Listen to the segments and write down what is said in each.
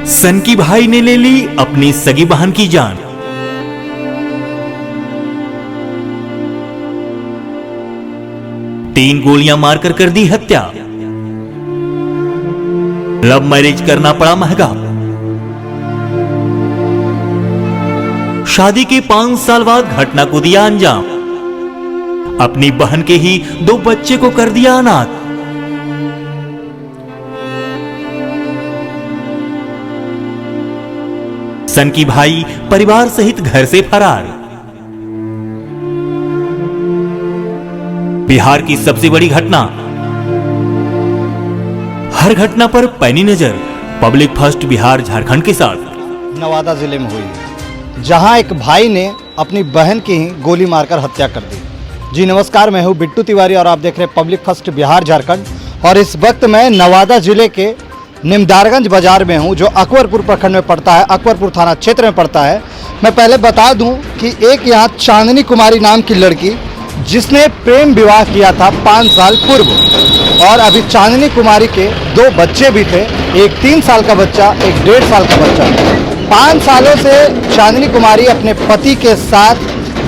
सनकी भाई ने ले ली अपनी सगी बहन की जान। तीन गोलियां मारकर कर दी हत्या। लव मैरिज करना पड़ा महंगा। शादी के 5 साल बाद घटना को दिया अंजाम। अपनी बहन के ही 2 बच्चे को कर दिया अनाथ। सनकी भाई परिवार सहित घर से फरार। बिहार की सबसे बड़ी घटना। हर घटना पर पैनी नजर पब्लिक फर्स्ट बिहार झारखंड के साथ। नवादा जिले में हुई, जहां एक भाई ने अपनी बहन की ही गोली मारकर हत्या कर दी। जी नमस्कार, मैं हूं बिट्टू तिवारी और आप देख रहे हैं पब्लिक फर्स्ट बिहार झारखंड। और इस वक्त मैं नवादा जिले के निमदारगंज बाजार में हूं, जो अकबरपुर प्रखंड में पड़ता है, अकबरपुर थाना क्षेत्र में पड़ता है। मैं पहले बता दूं कि एक यहाँ चांदनी कुमारी नाम की लड़की, जिसने प्रेम विवाह किया था 5 साल पूर्व, और अभी चांदनी कुमारी के 2 बच्चे भी थे, एक 3 साल का बच्चा, एक 1.5 साल का बच्चा। 5 सालों से चांदनी कुमारी अपने पति के साथ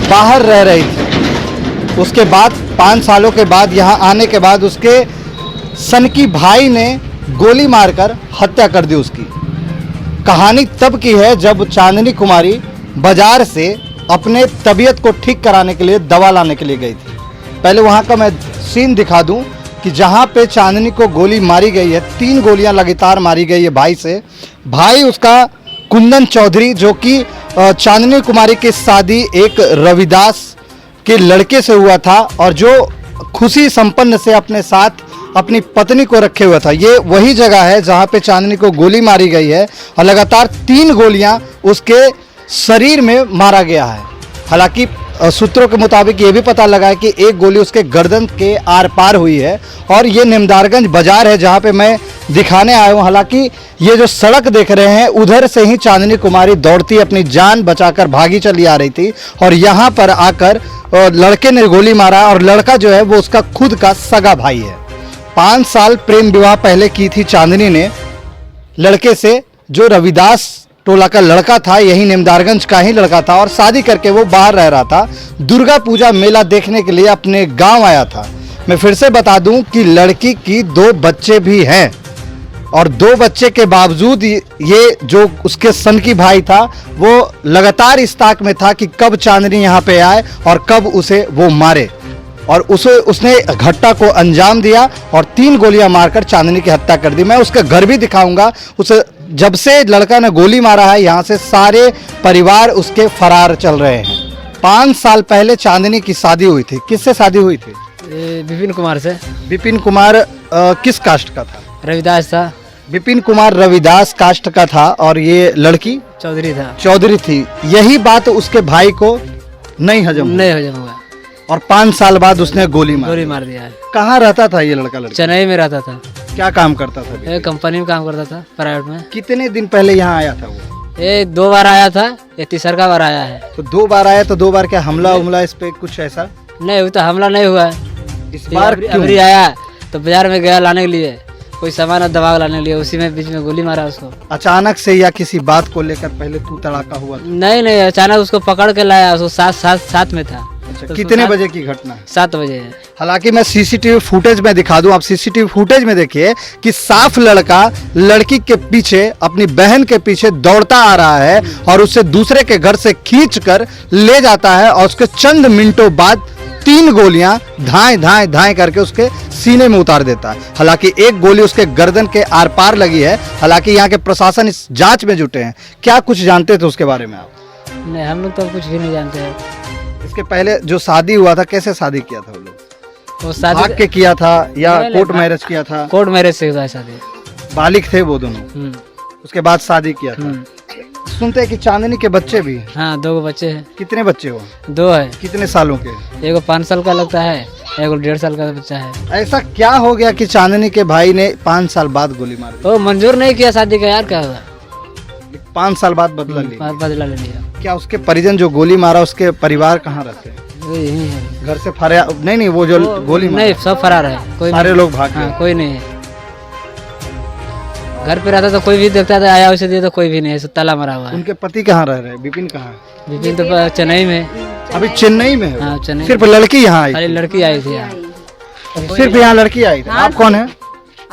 बाहर रह रही थी। उसके बाद 5 सालों के बाद यहाँ आने के बाद उसके सनकी भाई ने गोली मारकर हत्या कर दी उसकी। कहानी तब की है जब चांदनी कुमारी बाजार से अपने तबीयत को ठीक कराने के लिए दवा लाने के लिए गई थी। पहले वहाँ का मैं सीन दिखा दूं कि जहाँ पे चांदनी को गोली मारी गई है, 3 गोलियां लगातार मारी गई है भाई से। भाई उसका कुंदन चौधरी, जो कि चांदनी कुमारी की शादी एक रविदास के लड़के से हुआ था, और जो खुशी संपन्न से अपने साथ अपनी पत्नी को रखे हुआ था। ये वही जगह है जहाँ पे चांदनी को गोली मारी गई है, और लगातार 3 गोलियां उसके शरीर में मारा गया है। हालांकि सूत्रों के मुताबिक ये भी पता लगा है कि एक गोली उसके गर्दन के आर पार हुई है। और ये निमदारगंज बाजार है जहाँ पे मैं दिखाने आया हूँ। हालांकि ये जो सड़क देख रहे हैं, उधर से ही चांदनी कुमारी दौड़ती अपनी जान बचाकर भागी चली आ रही थी, और यहाँ पर आकर लड़के ने गोली मारा। और लड़का जो है वो उसका खुद का सगा भाई है। 5 साल प्रेम विवाह पहले की थी चांदनी ने लड़के से, जो रविदास टोला का लड़का था, यही निमदारगंज का ही लड़का था, और शादी करके वो बाहर रह रहा था। दुर्गा पूजा मेला देखने के लिए अपने गांव आया था। मैं फिर से बता दूं कि लड़की की 2 बच्चे भी हैं, और 2 बच्चे के बावजूद ये जो उसके सनकी भाई था, वो लगातार इस ताक में था कि कब चांदनी यहाँ पे आए और कब उसे वो मारे। और उसने घटना को अंजाम दिया और 3 गोलियां मारकर चांदनी की हत्या कर दी। मैं उसका घर भी दिखाऊंगा। उसे जब से लड़का ने गोली मारा है, यहाँ से सारे परिवार उसके फरार चल रहे हैं। 5 साल पहले चांदनी की शादी हुई थी। किससे शादी हुई थी? विपिन कुमार से। विपिन कुमार किस कास्ट का था? रविदास था। विपिन कुमार रविदास कास्ट का था, और ये लड़की चौधरी थी। यही बात उसके भाई को नहीं हजम हुआ, और 5 साल बाद उसने गोली मार दिया है। कहाँ रहता था ये लड़का? चेन्नई में रहता था। क्या काम करता था? कंपनी में काम करता था, प्राइवेट में। कितने दिन पहले यहाँ आया था वो? ये 2 बार आया था, ये तीसरा बार आया है। तो 2 बार आया, तो 2 बार क्या हमला इस पे कुछ ऐसा नहीं हुआ? तो हमला नहीं हुआ है। इस बार अभी आया तो बाजार में गया लाने के लिए, कोई सामान और दवा लाने के लिए, उसी में बीच में गोली मारा उसको। अचानक से या किसी बात को लेकर पहले तू तड़ाका हुआ? नहीं, अचानक उसको पकड़ के लाया। उसको साथ में था। अच्छा, तो कितने बजे की घटना है? 7 बजे है। हालांकि मैं सीसीटीवी फुटेज में दिखा दूं, आप सीसीटीवी फुटेज में देखिए कि साफ लड़का लड़की के पीछे, अपनी बहन के पीछे दौड़ता आ रहा है, और उसे दूसरे के घर से खींचकर ले जाता है, और उसके चंद मिनटों बाद 3 गोलियां धाएं करके उसके सीने में उतार देता है। हालांकि एक गोली उसके गर्दन के आर पार लगी है। हालांकि यहाँ के प्रशासन इस जांच में जुटे हैं। क्या कुछ जानते थे उसके बारे में आप? नहीं, हम लोग तो कुछ भी नहीं जानते हैं। इसके पहले जो शादी हुआ था, कैसे शादी किया था वो लोग? वो शादी भाग के किया था या कोर्ट मैरिज किया था? कोर्ट मैरिज से हुआ है शादी। बालिग थे वो दोनों, उसके बाद शादी किया था। सुनते हैं कि चांदनी के बच्चे भी? हाँ, 2 बच्चे हैं। कितने बच्चे हो? 2 है। कितने सालों के? एक 5 साल का लगता है, एक 1.5 साल का बच्चा है। ऐसा क्या हो गया कि चांदनी के भाई ने 5 साल बाद गोली मार दी? वो मंजूर नहीं किया शादी का, यार क्या हुआ? 5 साल बाद बदला ले लिया। क्या उसके परिजन जो गोली मारा, उसके परिवार कहाँ रहते हैं? यही है। घर से फरार? नहीं, वो जो गोली मारा? नहीं, सब फरार है। कोई सारे लोग भाग गए? कोई नहीं है। घर पे रहता तो कोई भी देखता था, आया उसे दिया तो कोई भी नहीं है, ताला मरा हुआ है। उनके पति कहाँ रह रहे हैं? विपिन कहाँ है? विपिन तो चेन्नई में। अभी चेन्नई में है? हाँ चेन्नई। सिर्फ लड़की यहाँ आई? खाली लड़की आई थी यहाँ। सिर्फ यहाँ लड़की आई थी? आप कौन है?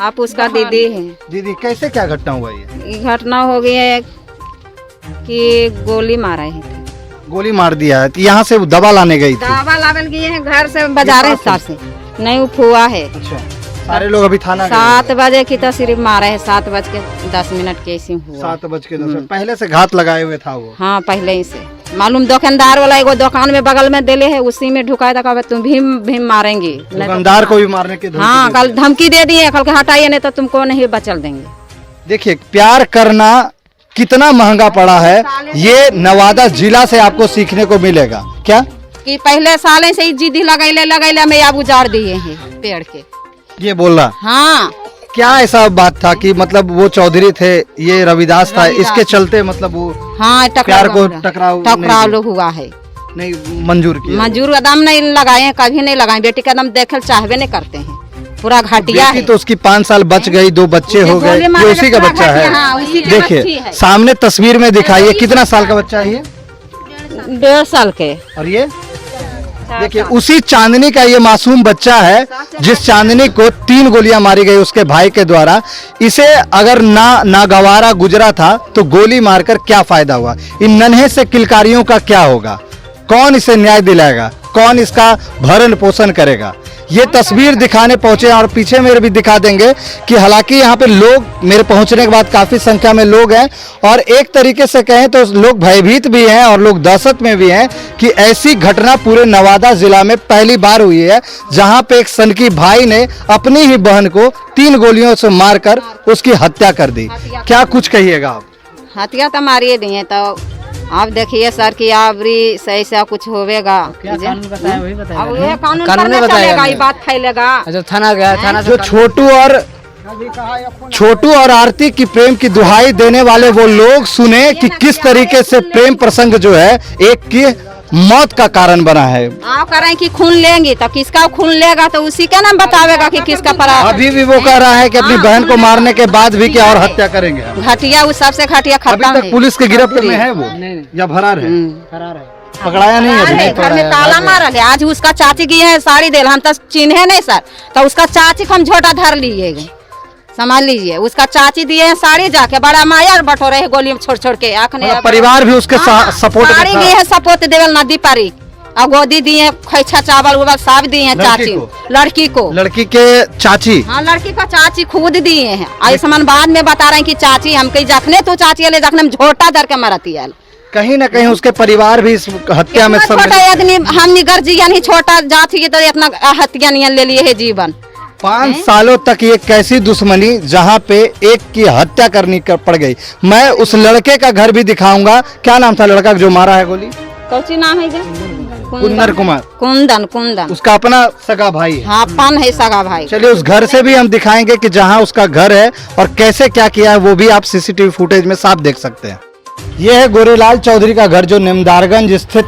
आप उसका दीदी है। दीदी कैसे क्या घटना हुआ ये? घटना हो गई है कि गोली मारा है। गोली मार दिया है? तो यहाँ से दवा लाने गई थी? दवा लावल गई है घर से, बाजार हिसाब से नहीं, वो फुआ है। अच्छा, सारे लोग अभी थाना गए? 7 बजे की तो सिर्फ मारा है, 7:10 के ऐसे हुआ। 7:10 पहले से घात लगाए हुए था वो? हाँ पहले ही से मालूम। दुकानदार वाला एगो दुकान में बगल में देले है, उसी में ढुकाया था, कहते तुम भीम भीम मारेंगे। दुकानदार को भी मारने की धमकी हाँ दी? कल धमकी दे दिए, कल के हटाइए नहीं तो तुमको नहीं बचल देंगे। देखिए प्यार करना कितना महंगा पड़ा है, ये नवादा जिला से आपको सीखने को मिलेगा। क्या कि पहले साले से ही जिद्दी लगैले में अब उजाड़ दिए हैं पेड़ के। ये बोल रहा? हाँ क्या ऐसा बात था कि मतलब वो चौधरी थे, ये रविदास था, इसके चलते मतलब वो हाँ प्यार को टकराव लोग हुआ है, नहीं मंजूर किया? मंजूर कदम नहीं लगाए हैं, कभी नहीं लगाए। बेटी का दम देखे चाहवे नहीं करते हैं, पूरा घाटिया है। तो उसकी 5 साल बच गई, 2 बच्चे हो गए, ये उसी का बच्चा है। देखिए सामने तस्वीर में दिखाइए, कितना साल का बच्चा है ये? 1.5 साल के। और ये देखिए उसी चांदनी का ये मासूम बच्चा है, जिस चांदनी को 3 गोलियां मारी गई उसके भाई के द्वारा। इसे अगर नागवारा गुजरा था तो गोली मारकर क्या फायदा हुआ? इन नन्हे से किलकारियों का क्या होगा? कौन इसे न्याय दिलाएगा? कौन इसका भरण पोषण करेगा? ये तस्वीर दिखाने पहुंचे और पीछे मेरे भी दिखा देंगे कि हालांकि यहाँ पे लोग, मेरे पहुंचने के बाद काफी संख्या में लोग हैं और एक तरीके से कहें तो लोग भयभीत भी हैं और लोग दहशत में भी हैं कि ऐसी घटना पूरे नवादा जिला में पहली बार हुई है, जहां पे एक सनकी भाई ने अपनी ही बहन को 3 गोलियों से मारकर उसकी हत्या कर दी। क्या कुछ कहिएगा आप? हत्या तो मारिए दिए, तो आप देखिए सर कि अबरी सही से कुछ होवेगा। कानून बताया वही बताया। अब ये कानून कानून पर न बताया चलेगा, हमने। ये बात फैलेगा। अच्छा थाना गया, थाना से जो छोटू और आरती की प्रेम की दुहाई देने वाले वो लोग सुने कि किस तरीके से प्रेम प्रसंग जो है एक की मौत का कारण बना है। आप कह रहे हैं कि खून लेंगे, तो किसका खून लेगा तो उसी का नाम बतावेगा कि किसका पड़ा। अभी भी वो कह रहा है कि अपनी बहन को मारने के बाद भी क्या और हत्या करेंगे। घटिया उस सबसे घटिया अभी खत्म तक है। पुलिस के गिरफ्त में है वो या फरार है? फरार है। पकड़ाया नहीं है अभी? घर में ताला मारा है। आज उसका चाची की है साड़ी देल, हम तो चिन्हे नहीं सर, तो उसका चाची को हम झोटा धर लिए, समझ लीजिए। उसका चाची दिए हैं साड़ी, जाके बड़ा माया बटोरे है गोली में छोड़ छोड़ के। परिवार भी उसके सपोर्ट में साड़ी दिए है, सपोर्ट देवल नदी पारी, और गोदी दिए खैछा चावल उवल सब दिए हैं चाची लड़की के चाची। हाँ लड़की का चाची खुद दिए हैं। आयुष्मान बाद में बता रहे हैं कि चाची हमके जखने तो चाची ले जखने झोटा धर के मरती है। कहीं न कहीं उसके परिवार भी इस हत्या में छोटा आदमी हम गर्जियन ही छोटा जाति तो इतना हत्या नियन ले लिए है जीवन। 5 सालों तक ये कैसी दुश्मनी, जहाँ पे एक की हत्या करनी पड़ गई। मैं उस लड़के का घर भी दिखाऊंगा। क्या नाम था लड़का जो मारा है गोली? कौन नाम है? कुंदन कुमार। कुंदन उसका अपना सगा भाई है? हाँ पन है सगा भाई। चलिए उस घर से भी हम दिखाएंगे कि जहाँ उसका घर है और कैसे क्या किया है, वो भी आप सीसीटीवी फुटेज में साफ देख सकते हैं। ये है गोरेलाल चौधरी का घर, जो निमदारगंज स्थित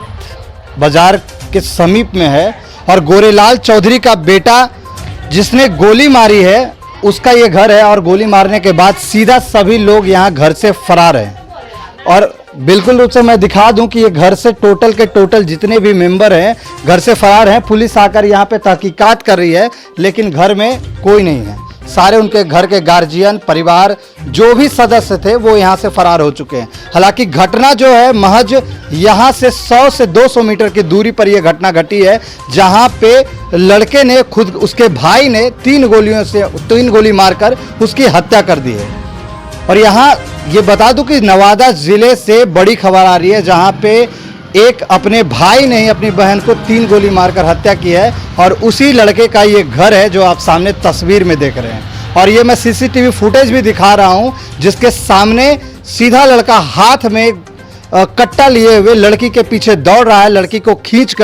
बाजार के समीप में है। और गोरेलाल चौधरी का बेटा जिसने गोली मारी है उसका ये घर है, और गोली मारने के बाद सीधा सभी लोग यहाँ घर से फरार हैं। और बिल्कुल रूप से मैं दिखा दूं कि ये घर से टोटल के टोटल जितने भी मेंबर हैं घर से फरार हैं। पुलिस आकर यहाँ पे तहकीकात कर रही है, लेकिन घर में कोई नहीं है। सारे उनके घर के गार्जियन, परिवार, जो भी सदस्य थे वो यहाँ से फरार हो चुके हैं। हालांकि घटना जो है महज यहाँ से 100 से 200 मीटर की दूरी पर यह घटना घटी है, जहाँ पे लड़के ने खुद, उसके भाई ने 3 गोली मारकर उसकी हत्या कर दी है। और यहाँ ये बता दूं कि नवादा जिले से बड़ी खबर आ रही है, जहाँ पे एक अपने भाई ने ही अपनी बहन को 3 गोली मारकर हत्या की है, और उसी लड़के का ये घर है जो आप सामने तस्वीर में देख रहे हैं। और ये मैं सीसीटीवी फुटेज भी दिखा रहा हूँ, जिसके सामने सीधा लड़का हाथ में कट्टा लिए हुए लड़की के पीछे दौड़ रहा है, लड़की को खींच कर